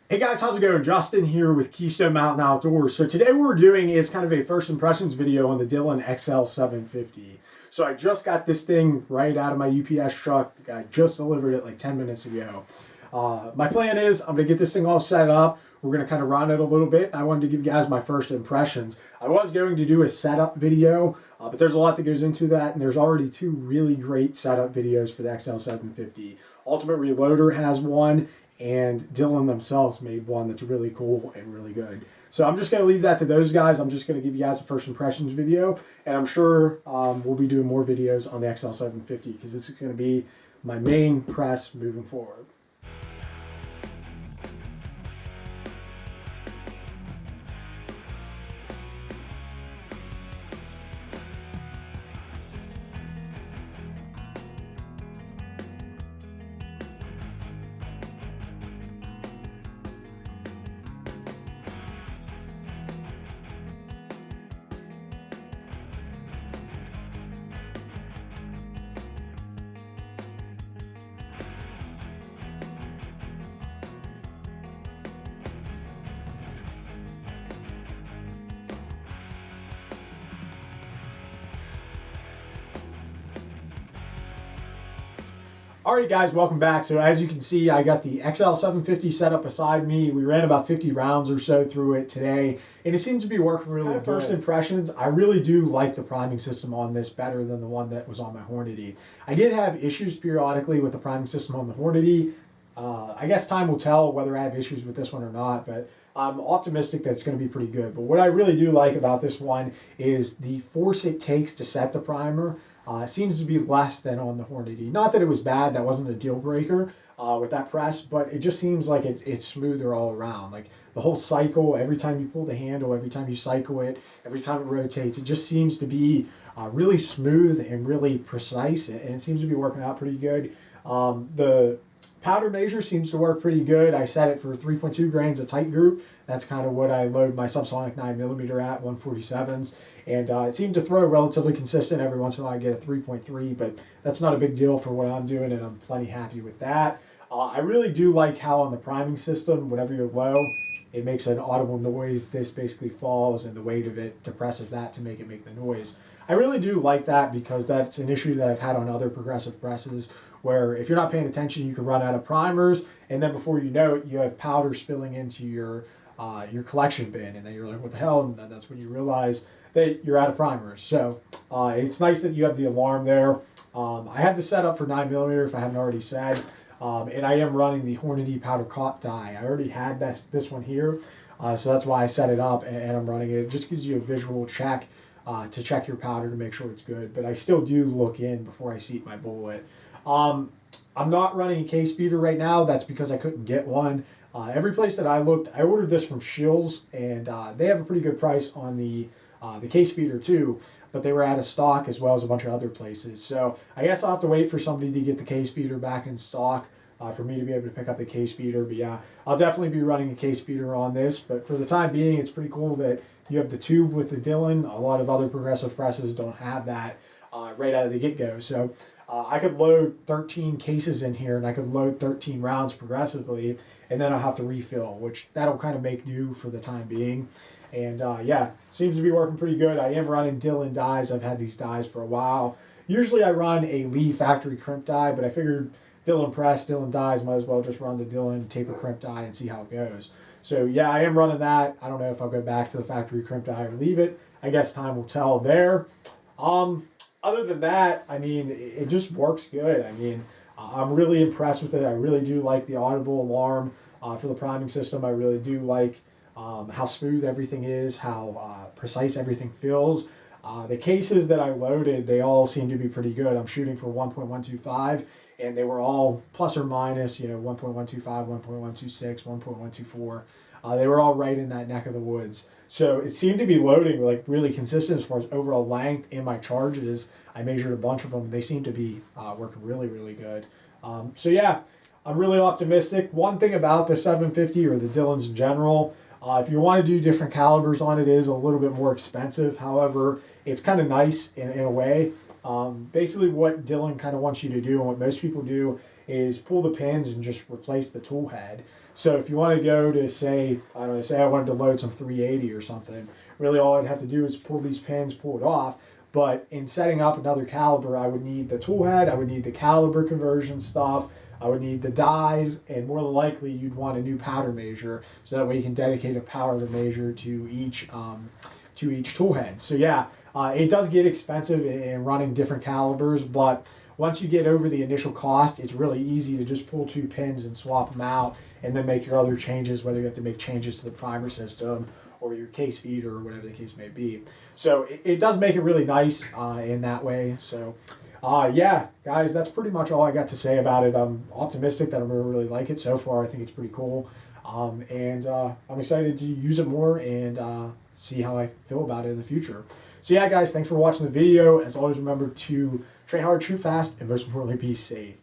Hey guys, how's it going? Justin here with Keystone Mountain Outdoors. So today what we're doing is kind of a first impressions video on the Dillon XL750. So I just got this thing right out of my UPS truck. The guy just delivered it like 10 minutes ago. My plan is I'm going to get this thing all set up. We're going to kind of run it a little bit. I wanted to give you guys my first impressions. I was going to do a setup video, but there's a lot that goes into that, and there's already two really great setup videos for the XL750. Ultimate Reloader has one, and Dillon themselves made one that's really cool and really good. So I'm just going to leave that to those guys. I'm just going to give you guys a first impressions video, and I'm sure we'll be doing more videos on the XL750 because this is going to be my main press moving forward. Alright guys, welcome back. So as you can see, I got the XL750 set up beside me. We ran about 50 rounds or so through it today, and it seems to be working really good. First impressions, I really do like the priming system on this better than the one that was on my Hornady. I did have issues periodically with the priming system on the Hornady. I guess time will tell whether I have issues with this one or not, but I'm optimistic that it's going to be pretty good. But what I really do like about this one is the force it takes to set the primer. Seems to be less than on the Hornady. Not that it was bad, that wasn't a deal breaker with that press, but it just seems like it's smoother all around. Like the whole cycle, every time you pull the handle, every time you cycle it, every time it rotates, it just seems to be really smooth and really precise, and it seems to be working out pretty good. The powder measure seems to work pretty good. I set it for 3.2 grains of tight group. That's kind of what I load my subsonic 9mm at, 147s. And it seemed to throw relatively consistent. Every once in a while I get a 3.3, but that's not a big deal for what I'm doing, and I'm plenty happy with that. I really do like how on the priming system, whenever you're low, it makes an audible noise. This basically falls, and the weight of it depresses that to make it make the noise. I really do like that because that's an issue that I've had on other progressive presses, where if you're not paying attention, you can run out of primers, and then before you know it, you have powder spilling into your collection bin, and then you're like, what the hell? And then that's when you realize that you're out of primers. So it's nice that you have the alarm there. I had this set up for 9mm, if I haven't already said, and I am running the Hornady powder caught die. I already had this one here, so that's why I set it up, and I'm running it. It just gives you a visual check to check your powder to make sure it's good, but I still do look in before I seat my bullet. I'm not running a case feeder right now. That's because I couldn't get one. Every place that I looked, I ordered this from Shills, and they have a pretty good price on the case feeder too, but they were out of stock as well as a bunch of other places. So I guess I'll have to wait for somebody to get the case feeder back in stock for me to be able to pick up the case feeder. But yeah, I'll definitely be running a case feeder on this, but for the time being, it's pretty cool that you have the tube with the Dillon. A lot of other progressive presses don't have that right out of the get-go. So I could load 13 cases in here, and I could load 13 rounds progressively, and then I'll have to refill, which that'll kind of make do for the time being. And yeah, seems to be working pretty good. I am running Dillon dies. I've had these dies for a while. Usually I run a Lee factory crimp die, but I figured Dillon press, Dillon dies, might as well just run the Dillon taper crimp die and see how it goes. So yeah, I am running that. I don't know if I'll go back to the factory crimp die or leave it. I guess time will tell there. Other than that, I mean, it just works good. I mean, I'm really impressed with it. I really do like the audible alarm for the priming system. I really do like how smooth everything is, how precise everything feels. The cases that I loaded, they all seem to be pretty good. I'm shooting for 1.125, and they were all plus or minus, 1.125, 1.126, 1.124. They were all right in that neck of the woods. So it seemed to be loading like really consistent as far as overall length and my charges. I measured a bunch of them. They seem to be working really, really good. So yeah, I'm really optimistic. One thing about the 750 or the Dillons in general, if you want to do different calibers on it, it is a little bit more expensive. However, it's kind of nice in a way. Basically what Dillon kind of wants you to do, and what most people do, is pull the pins and just replace the tool head. So if you want to go to say, I don't know, say I wanted to load some 380 or something, really all I'd have to do is pull these pins, pull it off. But in setting up another caliber, I would need the tool head, I would need the caliber conversion stuff, I would need the dies, and more than likely you'd want a new powder measure, so that way you can dedicate a powder measure to each tool head. So yeah, it does get expensive in running different calibers, but once you get over the initial cost, it's really easy to just pull 2 pins and swap them out and then make your other changes, whether you have to make changes to the primer system or your case feeder or whatever the case may be. So it does make it really nice in that way. So yeah, guys, that's pretty much all I got to say about it. I'm optimistic that I'm going to really like it so far. I think it's pretty cool. And I'm excited to use it more and see how I feel about it in the future. So yeah, guys, thanks for watching the video. As always, remember to train hard, shoot fast, and most importantly, be safe.